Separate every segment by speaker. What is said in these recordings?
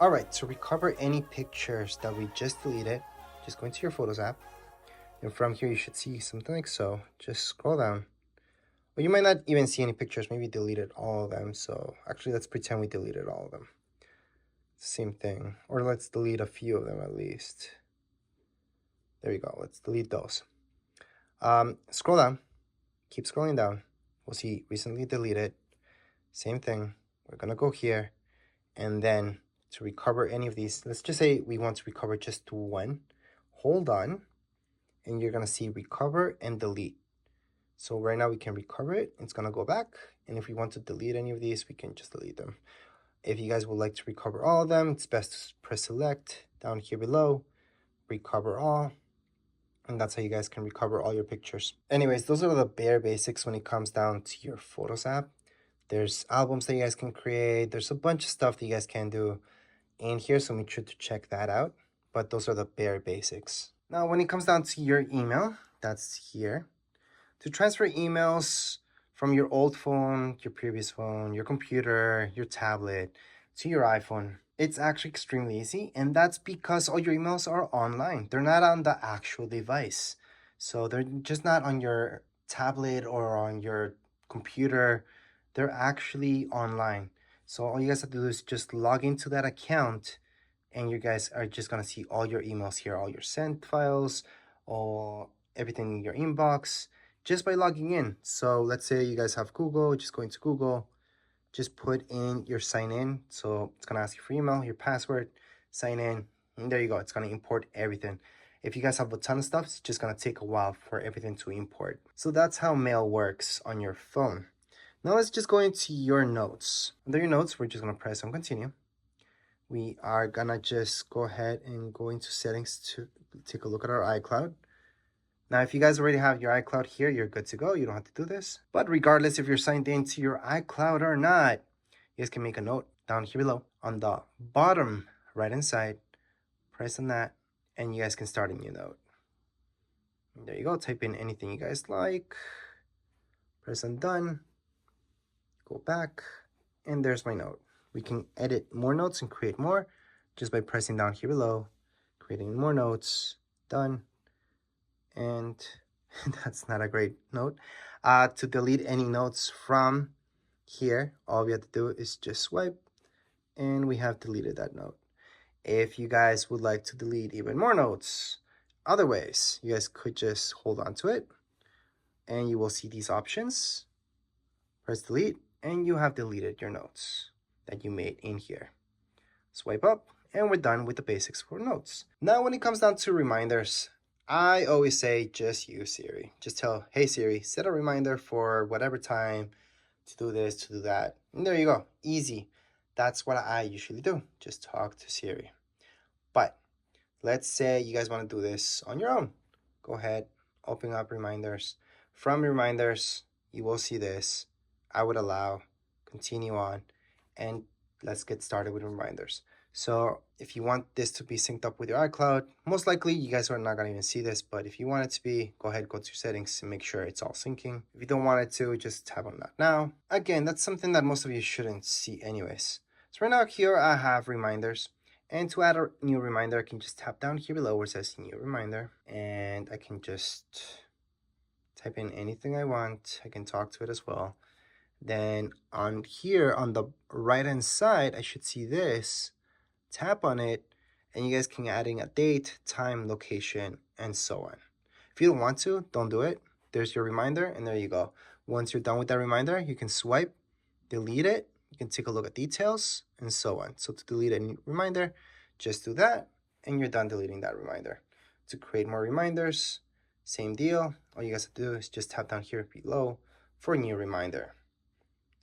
Speaker 1: All right, to recover any pictures that we just deleted, just go into your Photos app. And from here, you should see something like so. Just scroll down. Well, you might not even see any pictures. Maybe deleted all of them. So actually, let's pretend we deleted all of them. Same thing. Or let's delete a few of them at least. There you go. Let's delete those. Scroll down. Keep scrolling down. We'll see recently deleted. Same thing. We're going to go here. And then to recover any of these, let's just say we want to recover just one. Hold on. And you're going to see recover and delete. So right now we can recover it. It's going to go back. And if we want to delete any of these, we can just delete them. If you guys would like to recover all of them, it's best to press select down here below, recover all. And that's how you guys can recover all your pictures. Anyways, those are the bare basics when it comes down to your Photos app. There's albums that you guys can create. There's a bunch of stuff that you guys can do in here, so make sure to check that out. But those are the bare basics. Now, when it comes down to your email, that's here. To transfer emails from your old phone, your previous phone, your computer, your tablet, to your iPhone, it's actually extremely easy. And that's because all your emails are online. They're not on the actual device. So they're just not on your tablet or on your computer. They're actually online. So all you guys have to do is just log into that account, and you guys are just gonna see all your emails here, all your sent files, all everything in your inbox, just by logging in. So let's say you guys have Google, just go into Google, just put in your sign in. So it's gonna ask you for email, your password, sign in, and there you go. It's gonna import everything. If you guys have a ton of stuff, it's just gonna take a while for everything to import. So that's how mail works on your phone. Now let's just go into your notes. Under your notes, we're just gonna press on continue. We are gonna just go ahead and go into settings to take a look at our iCloud. Now, if you guys already have your iCloud here, you're good to go. You don't have to do this. But regardless if you're signed into your iCloud or not, you guys can make a note down here below on the bottom right-hand side. Press on that, and you guys can start a new note. And there you go. Type in anything you guys like. Press on done. Go back, and there's my note. We can edit more notes and create more just by pressing down here below, creating more notes. Done. And that's not a great note. To delete any notes from here, all we have to do is just swipe, and we have deleted that note. If you guys would like to delete even more notes, other ways, you guys could just hold on to it, and you will see these options. Press delete, and you have deleted your notes that you made in here. Swipe up, and we're done with the basics for notes. Now, when it comes down to reminders, I always say just use Siri. Just tell, hey Siri, set a reminder for whatever time to do this, to do that. And there you go, easy. That's what I usually do, just talk to Siri. But let's say you guys want to do this on your own. Go ahead, open up reminders. From reminders, you will see this. I would allow, continue on, and let's get started with reminders. So if you want this to be synced up with your iCloud, most likely you guys are not going to even see this, but if you want it to be, go ahead, go to your settings and make sure it's all syncing. If you don't want it to, just tap on that now. Again, that's something that most of you shouldn't see anyways. So right now here I have reminders, and to add a new reminder, I can just tap down here below where it says new reminder, and I can just type in anything I want. I can talk to it as well. Then on here on the right hand side, I should see this. Tap on it, and you guys can add in a date, time, location, and so on. If you don't want to, don't do it. There's your reminder, and there you go. Once you're done with that reminder, you can swipe, delete it. You can take a look at details, and so on. So to delete any reminder, just do that, and you're done deleting that reminder. To create more reminders, same deal. All you guys have to do is just tap down here below for a new reminder.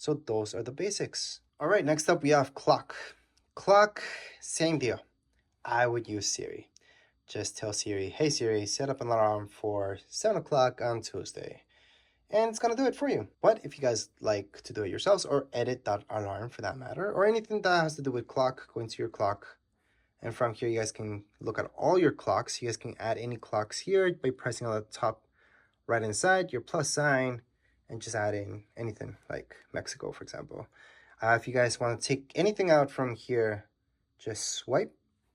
Speaker 1: So those are the basics. All right, next up we have clock. Clock, same deal. I would use Siri. Just tell Siri, hey Siri, set up an alarm for 7 o'clock on Tuesday. And it's gonna do it for you. But if you guys like to do it yourselves or edit that alarm for that matter, or anything that has to do with clock, go into your clock. And from here, you guys can look at all your clocks. You guys can add any clocks here by pressing on the top right hand side, your plus sign, and just add in anything like Mexico, for example. If you guys want to take anything out from here, just swipe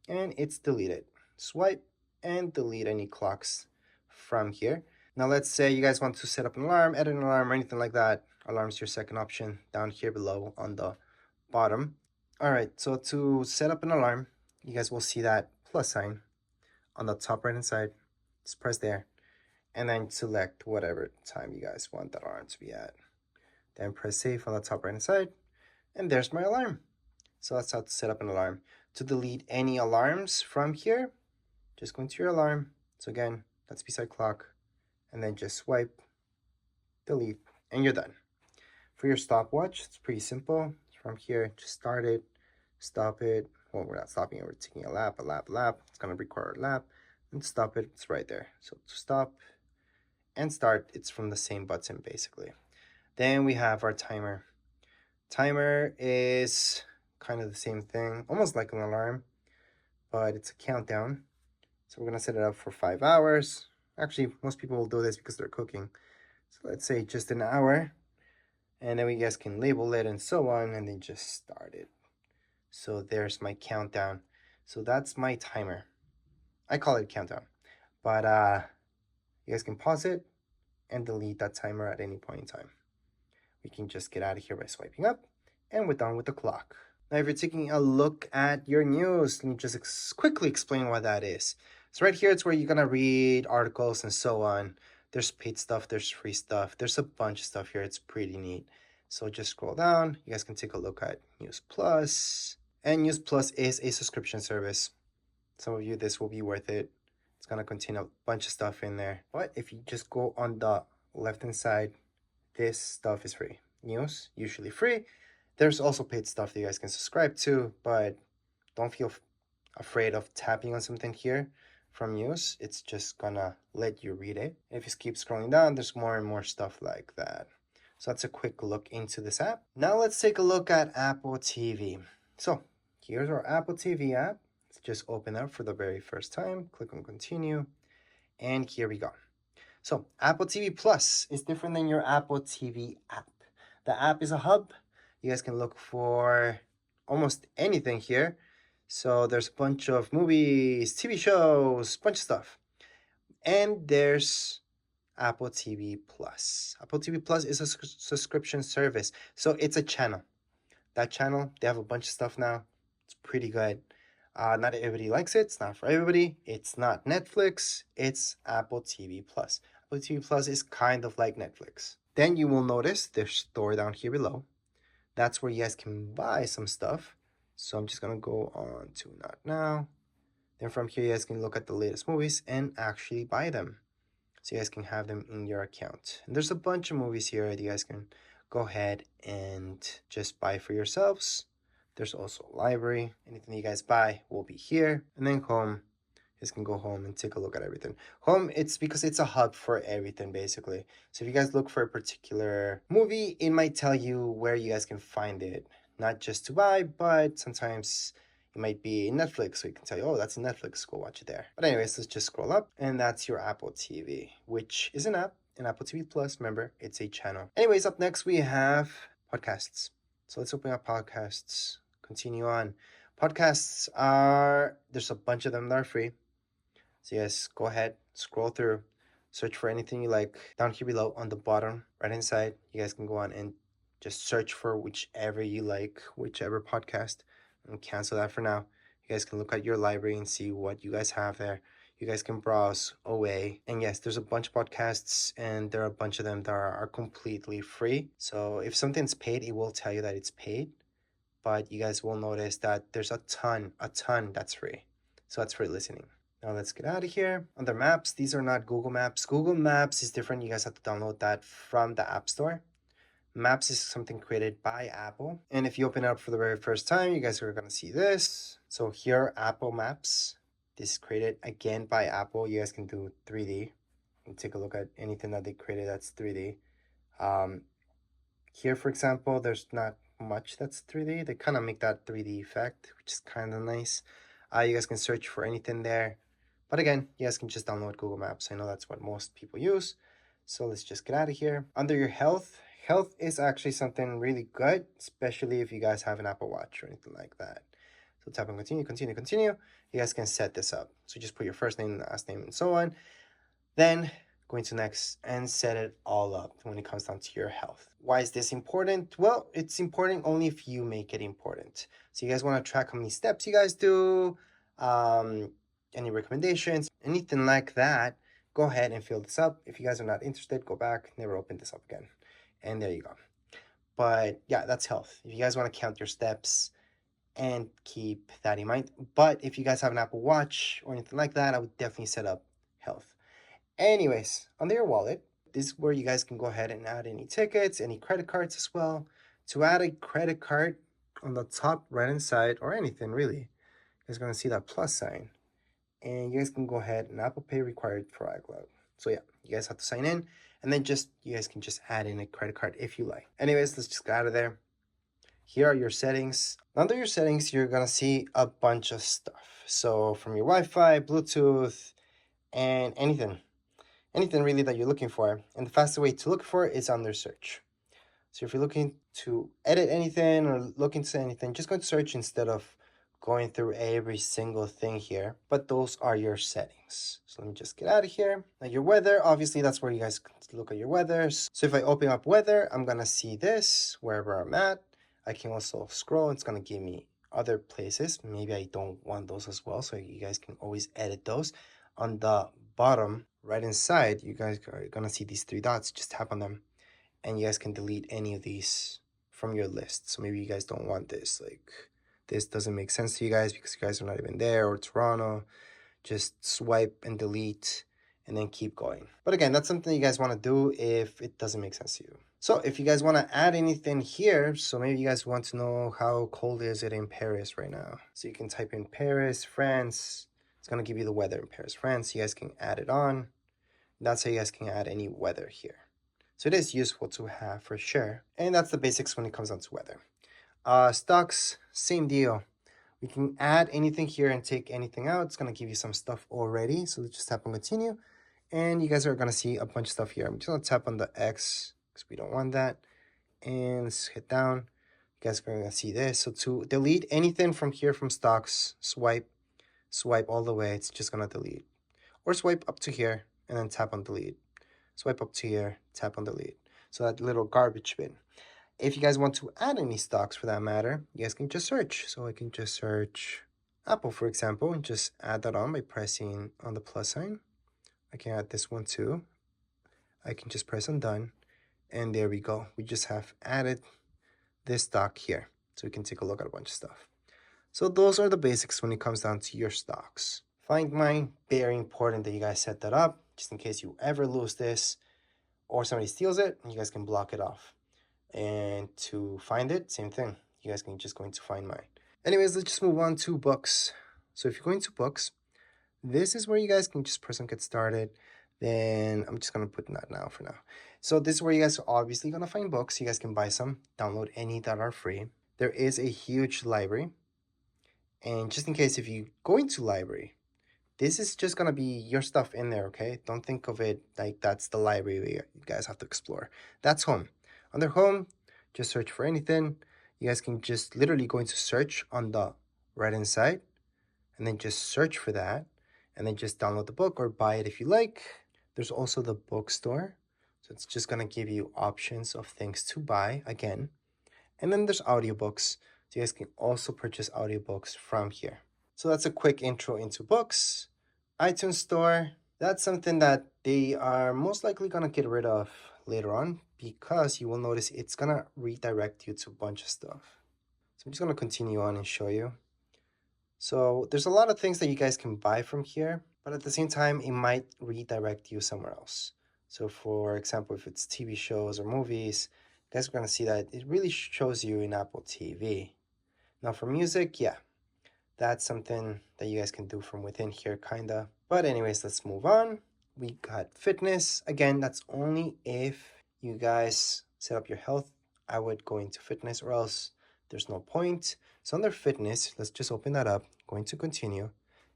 Speaker 1: and it's deleted. Swipe and delete any clocks from here. Now let's say you guys want to set up an alarm, edit an alarm, or anything like that. Alarm's your second option down here below on the bottom. All right, so to set up an alarm, you guys will see that plus sign on the top right hand side. Just press there and then select whatever time you guys want that alarm to be at. Then press save on the top right hand side, and there's my alarm. So that's how to set up an alarm. To delete any alarms from here, just go into your alarm. So again, that's beside clock, and then just swipe, delete, and you're done. For your stopwatch, it's pretty simple. From here, just start it, stop it. Well, we're not stopping it, we're taking a lap. It's gonna require a lap, and stop it, it's right there. So to stop and start, it's from the same button basically. Then we have our timer. Timer is kind of the same thing, almost like an alarm, but it's a countdown. So we're gonna set it up for 5 hours. Actually, most people will do this because they're cooking. So let's say just an hour, and then we guys can label it and so on, and then just start it. So there's my countdown. So that's my timer. I call it countdown, but you guys can pause it and delete that timer at any point in time. We can just get out of here by swiping up, and we're done with the clock. Now, if you're taking a look at your news, let me just quickly explain what that is. So right here, it's where you're gonna read articles and so on. There's paid stuff, there's free stuff, there's a bunch of stuff here. It's pretty neat. So just scroll down. You guys can take a look at News Plus. And News Plus is a subscription service. Some of you, this will be worth it. It's gonna contain a bunch of stuff in there. But if you just go on the left-hand side, this stuff is free. News, usually free. There's also paid stuff that you guys can subscribe to, but don't feel afraid of tapping on something here from news. It's just gonna let you read it. If you keep scrolling down, there's more and more stuff like that. So that's a quick look into this app. Now let's take a look at Apple TV. So here's our Apple TV app. Let's just open up for the very first time. Click on continue. And here we go. So Apple TV Plus is different than your Apple TV app. The app is a hub. You guys can look for almost anything here. So there's a bunch of movies, TV shows, bunch of stuff. And there's Apple TV Plus. Apple TV Plus is a subscription service. So it's a channel. That channel, they have a bunch of stuff now. It's pretty good. Not everybody likes it. It's not for everybody. It's not Netflix. It's Apple TV Plus. Apple TV Plus is kind of like Netflix. Then you will notice there's store down here below. That's where you guys can buy some stuff. So I'm just gonna go on to not now. Then from here, you guys can look at the latest movies and actually buy them. So you guys can have them in your account. And there's a bunch of movies here that you guys can go ahead and just buy for yourselves. There's also a library. Anything you guys buy will be here. And then home. You guys can go home and take a look at everything. Home, it's because it's a hub for everything, basically. So if you guys look for a particular movie, it might tell you where you guys can find it. Not just to buy, but sometimes it might be in Netflix, so you can tell you, oh, that's in Netflix, go watch it there. But anyways, let's just scroll up, and that's your Apple TV, which is an app, an Apple TV Plus. Remember, it's a channel. Anyways, up next we have podcasts. So let's open up podcasts. Continue on. Podcasts there's a bunch of them that are free. So yes, go ahead, scroll through, search for anything you like. Down here below on the bottom right hand side, you guys can go on and just search for whichever you like, whichever podcast, and cancel that for now. You guys can look at your library and see what you guys have there. You guys can browse away. And yes, there's a bunch of podcasts, and there are a bunch of them that are completely free. So if something's paid, it will tell you that it's paid. But you guys will notice that there's a ton that's free. So that's free listening. Now let's get out of here. Under maps, these are not Google Maps. Google Maps is different. You guys have to download that from the App Store. Maps is something created by Apple. And if you open it up for the very first time, you guys are gonna see this. So here, Apple Maps. This is created again by Apple. You guys can do 3D and take a look at anything that they created that's 3D. Here, for example, there's not much that's 3D. They kind of make that 3D effect, which is kind of nice. You guys can search for anything there. But again, you guys can just download Google Maps. I know that's what most people use. So let's just get out of here. Under your health, health is actually something really good, especially if you guys have an Apple Watch or anything like that. So tap on continue, continue, continue. You guys can set this up. So just put your first name, last name, and so on. Then going to next and set it all up when it comes down to your health. Why is this important? Well, it's important only if you make it important. So you guys want to track how many steps you guys do, any recommendations, anything like that, go ahead and fill this up. If you guys are not interested, go back, never open this up again. And there you go. But yeah, that's health. If you guys want to count your steps and keep that in mind. But if you guys have an Apple Watch or anything like that, I would definitely set up health. Anyways, under your wallet, this is where you guys can go ahead and add any tickets, any credit cards as well. To add a credit card on the top right hand side, or anything really, you guys are going to see that plus sign. And you guys can go ahead and Apple Pay required for iCloud. So yeah, you guys have to sign in, and then you guys can just add in a credit card if you like. Anyways, let's just get out of there. Here are your settings. Under your settings, you're gonna see a bunch of stuff. So from your Wi-Fi, Bluetooth, and anything really that you're looking for. And the fastest way to look for it is under search. So if you're looking to edit anything or look into anything, just go to search instead of going through every single thing here. But those are your settings. So let me just get out of here. Now your weather, obviously that's where you guys can look at your weather. So if I open up weather, I'm gonna see this wherever I'm at. I can also scroll, it's gonna give me other places. Maybe I don't want those as well, so you guys can always edit those. On the bottom right inside, you guys are gonna see these three dots. Just tap on them and you guys can delete any of these from your list. So maybe you guys don't want this, like this doesn't make sense to you guys because you guys are not even there, or Toronto. Just swipe and delete and then keep going. But again, that's something you guys want to do if it doesn't make sense to you. So if you guys want to add anything here, so maybe you guys want to know how cold is it in Paris right now. So you can type in Paris, France. It's going to give you the weather in Paris, France. You guys can add it on. That's how you guys can add any weather here. So it is useful to have for sure. And that's the basics when it comes down to weather. Stocks, same deal. We can add anything here and take anything out. It's going to give you some stuff already. So let's just tap on continue. And you guys are going to see a bunch of stuff here. I'm just going to tap on the X because we don't want that. And let's hit down. You guys are going to see this. So to delete anything from here from stocks, swipe all the way. It's just going to delete. Or swipe up to here and then tap on delete. Swipe up to here, tap on delete. So that little garbage bin. If you guys want to add any stocks for that matter, you guys can just search. So I can just search Apple, for example, and just add that on by pressing on the plus sign. I can add this one too. I can just press on done. And there we go. We just have added this stock here. So we can take a look at a bunch of stuff. So those are the basics when it comes down to your stocks. Find mine, very important that you guys set that up, just in case you ever lose this or somebody steals it, you guys can block it off. And to find it, same thing. You guys can just go into find mine. Anyways, let's just move on to books. So if you go into books, this is where you guys can just press on get started. Then I'm just going to put that now for now. So this is where you guys are obviously going to find books. You guys can buy some, download any that are free. There is a huge library. And just in case if you go into library, this is just going to be your stuff in there, okay? Don't think of it like that's the library you guys have to explore. That's home. Under home, just search for anything. You guys can just literally go into search on the right hand side and then just search for that and then just download the book or buy it if you like. There's also the bookstore. So it's just going to give you options of things to buy again. And then there's audiobooks. So you guys can also purchase audiobooks from here. So that's a quick intro into books. iTunes Store, that's something that they are most likely going to get rid of later on because you will notice it's going to redirect you to a bunch of stuff. So I'm just going to continue on and show you. So there's a lot of things that you guys can buy from here, but at the same time, it might redirect you somewhere else. So for example, if it's TV shows or movies, you guys are going to see that it really shows you in Apple TV. Now for music, yeah, that's something that you guys can do from within here, kinda. But anyways, let's move on. We got fitness. Again, that's only if you guys set up your health. I would go into fitness or else there's no point. So under fitness, let's just open that up. Going to continue.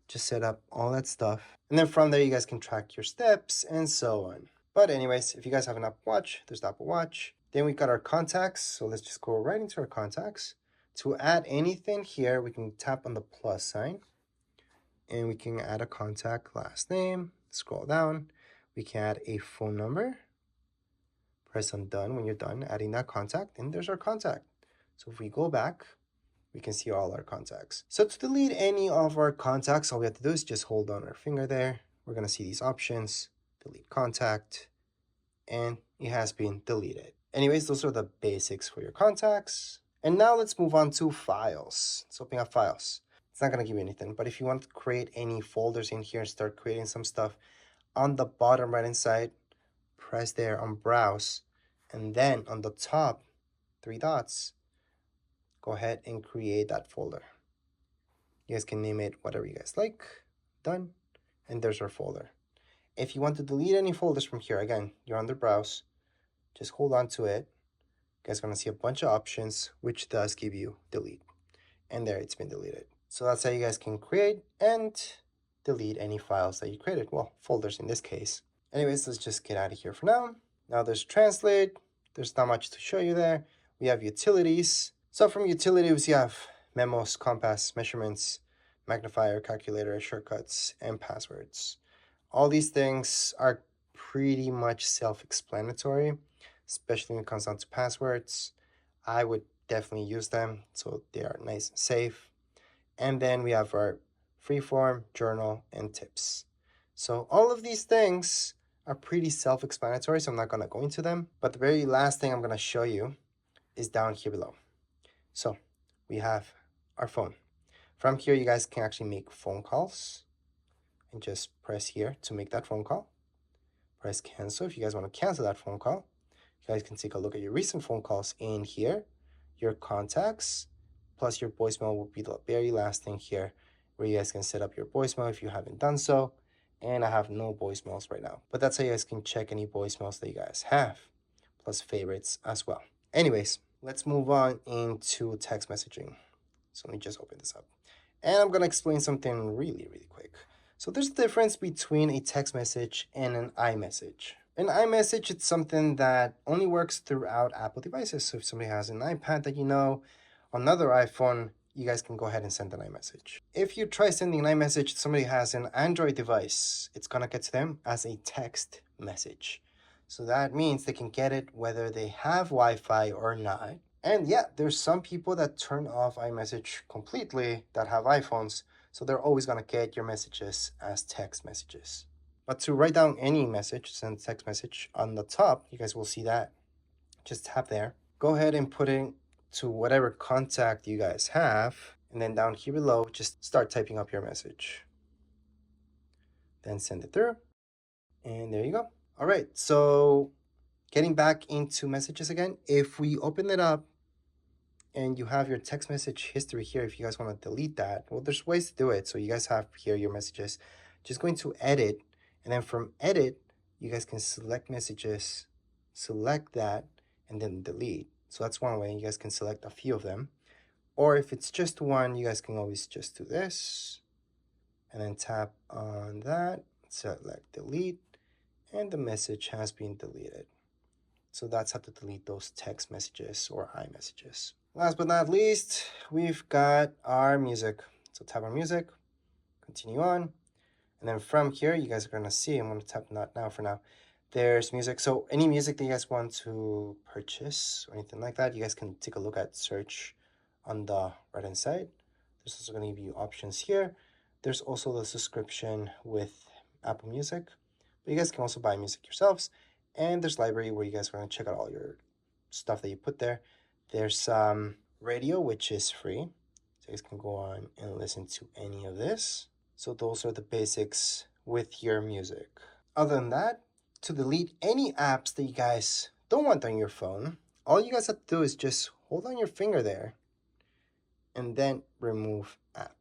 Speaker 1: Just set up all that stuff. And then from there, you guys can track your steps and so on. But anyways, if you guys have an Apple Watch, there's the Apple Watch. Then we got our contacts. So let's just go right into our contacts. To add anything here, we can tap on the plus sign and we can add a contact, last name, scroll down. We can add a phone number. Press on done when you're done adding that contact, and there's our contact. So if we go back, we can see all our contacts. So to delete any of our contacts, all we have to do is just hold on our finger there. We're gonna see these options, delete contact, and it has been deleted. Anyways, those are the basics for your contacts. And now let's move on to files. Let's open up files. It's not gonna give you anything, but if you want to create any folders in here and start creating some stuff, on the bottom right hand side, press there on browse, and then on the top, 3 dots, go ahead and create that folder. You guys can name it whatever you guys like. Done. And there's our folder. If you want to delete any folders from here, again, you're under browse, just hold on to it. You guys are gonna see a bunch of options, which does give you delete. And there, it's been deleted. So that's how you guys can create and delete any files that you created. Well, folders in this case. Anyways, let's just get out of here for now. Now there's translate. There's not much to show you there. We have utilities. So from utilities, you have memos, compass, measurements, magnifier, calculator, shortcuts, and passwords. All these things are pretty much self-explanatory, especially when it comes down to passwords. I would definitely use them, so they are nice and safe. And then we have our freeform, journal, and tips. So all of these things are pretty self-explanatory, so I'm not gonna go into them. But the very last thing I'm gonna show you is down here below. So we have our phone. From here, you guys can actually make phone calls and just press here to make that phone call. Press cancel if you guys want to cancel that phone call. You guys can take a look at your recent phone calls in here, your contacts, plus your voicemail will be the very last thing here where you guys can set up your voicemail if you haven't done so. And I have no voicemails right now, but that's how you guys can check any voicemails that you guys have, plus favorites as well. Anyways, let's move on into text messaging. So let me just open this up. And I'm gonna explain something really quick. So there's a difference between a text message and an iMessage. An iMessage, it's something that only works throughout Apple devices. So if somebody has an iPad that you know, another iPhone, you guys can go ahead and send an iMessage. If you try sending an iMessage to somebody who has an Android device, it's gonna get to them as a text message. So that means they can get it whether they have Wi-Fi or not. And yeah, there's some people that turn off iMessage completely that have iPhones, so they're always gonna get your messages as text messages. But to write down any message, send text message, on the top, you guys will see that. Just tap there. Go ahead and put it to whatever contact you guys have, and then down here below, just start typing up your message. Then send it through, and there you go. All right, so getting back into messages again, if we open it up and you have your text message history here, if you guys want to delete that, well, there's ways to do it. So you guys have here your messages. Just going to edit, and then from edit, you guys can select messages, select that, and then delete. So that's one way. You guys can select a few of them. Or if it's just one, you guys can always just do this, and then tap on that, select delete, and the message has been deleted. So that's how to delete those text messages or iMessages. Last but not least, we've got our music. So tap on music, continue on. And then from here, you guys are gonna see, I'm gonna tap not now for now. There's music. So any music that you guys want to purchase or anything like that, you guys can take a look at search on the right hand side. There's also gonna give you options here. There's also the subscription with Apple Music, but you guys can also buy music yourselves. And there's library where you guys are gonna check out all your stuff that you put there. There's radio, which is free. So you guys can go on and listen to any of this. So those are the basics with your music. Other than that, to delete any apps that you guys don't want on your phone, all you guys have to do is just hold on your finger there and then remove app.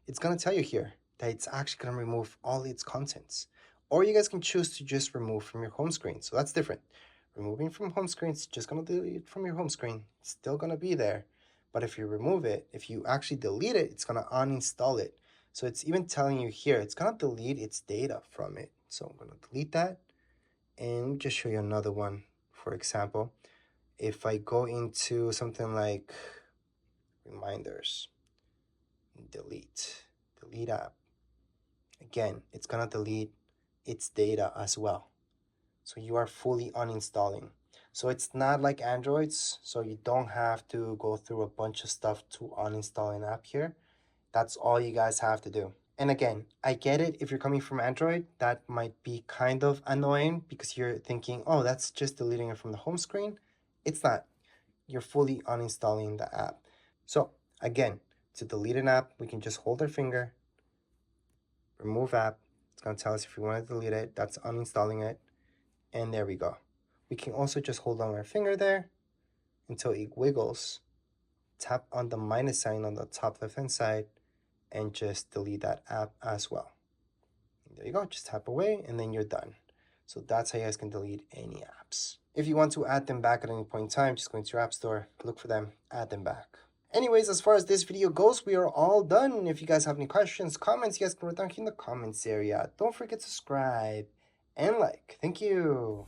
Speaker 1: It's gonna tell you here that it's actually gonna remove all its contents. Or you guys can choose to just remove from your home screen. So that's different. Removing from home screen, it's just gonna delete from your home screen. It's still gonna be there. But if you remove it, if you actually delete it, it's gonna uninstall it. So it's even telling you here, it's gonna delete its data from it. So I'm gonna delete that and just show you another one. For example, if I go into something like reminders, delete app. Again, it's gonna delete its data as well. So you are fully uninstalling. So it's not like Androids, so you don't have to go through a bunch of stuff to uninstall an app here. That's all you guys have to do. And again, I get it, if you're coming from Android, that might be kind of annoying because you're thinking, oh, that's just deleting it from the home screen. It's not. You're fully uninstalling the app. So again, to delete an app, we can just hold our finger, remove app. It's gonna tell us if we want to delete it. That's uninstalling it. And there we go. We can also just hold on our finger there until it wiggles. Tap on the minus sign on the top left hand side and just delete that app as well. And there you go, just tap away and then you're done. So that's how you guys can delete any apps. If you want to add them back at any point in time, just go into your app store, look for them, add them back. Anyways, as far as this video goes, we are all done. If you guys have any questions, comments, you guys can write down here in the comments area. Don't forget to subscribe and like. Thank you.